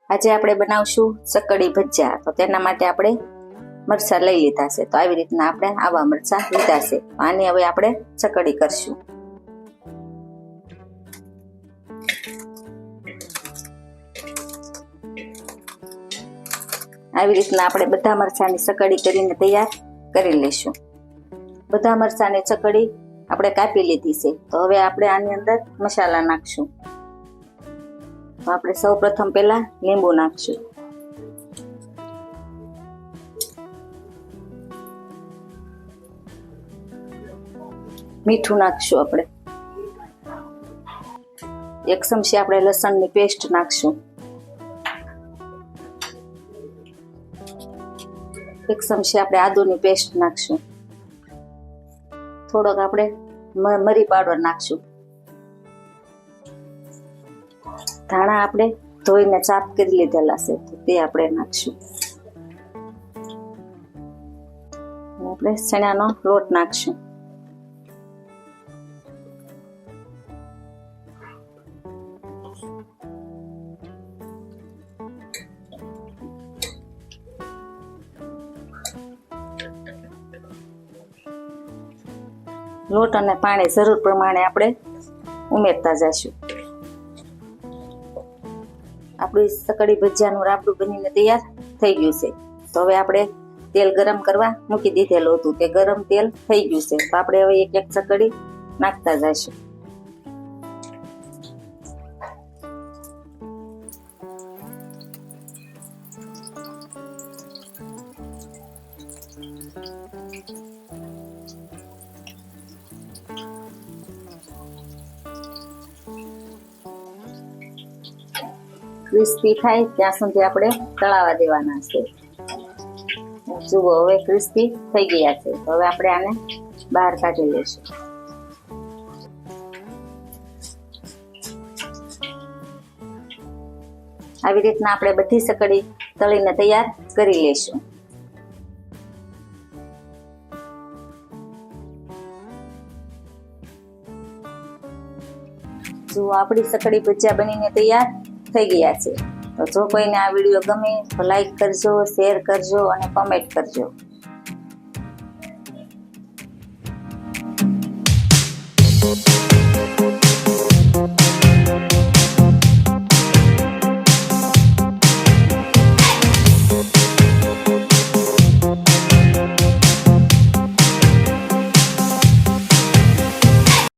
આજે આપણે બનાવશું ચકડી ભજીયા। તો તેના માટે આપણે મરચાં લઈ લીધા છે। તો આવી રીતના આપણે આવા મરચાં લીધા છે। આની હવે આપણે ચકડી કરશું। આવી રીતના આપણે બધા મરચાંની ચકડી કરીને તૈયાર કરી લઈશું। બધા મરચાંની ચકડી આપણે કાપી લીધી છે। તો હવે આપણે આની અંદર મસાલા નાખશું। તો આપણે સૌપ્રથમ પહેલા લીંબુ નાખશું, મીઠું નાખશું, આપણે 1 ચમચી આપણે લસણની પેસ્ટ નાખશું, 1 ચમચી આપણે આદુની પેસ્ટ નાખશું, થોડોક આપણે મરી પાવડર નાખશું, ધાણા આપણે ધોઈને ચાપ કરી લીધેલા છે તો તે આપણે નાખશું, આપણે ચણાનો લોટ નાખશું, લોટ અને પાણી જરૂર પ્રમાણે આપણે ઉમેરતા જઈશું। આપણી ચકડી ભજીયાનું રાબડું બનીને તૈયાર થઈ ગયું છે। તો હવે આપણે તેલ ગરમ કરવા મૂકી દીધેલું હતું, તે ગરમ તેલ થઈ ગયું છે। તો આપણે હવે એક એક ચકડી નાખતા જઈશું। ક્રિસ્પી થાય ત્યાં સુધી આપણે તળાવા દેવાના છે। જુઓ હવે ક્રિસ્પી થઈ ગયા છે। તો હવે આપણે આને બહાર કાઢી લઈશું। આવી રીતના આપણે બધી ચકડી તળીને તૈયાર કરી લઈશું। જુઓ આપણી ચકડી ભજીયા બનીને તૈયાર થઈ ગયા છે। તો જો કોઈને આ વિડીયો ગમે તો લાઈક કરજો, શેર કરજો અને કમેન્ટ કરજો।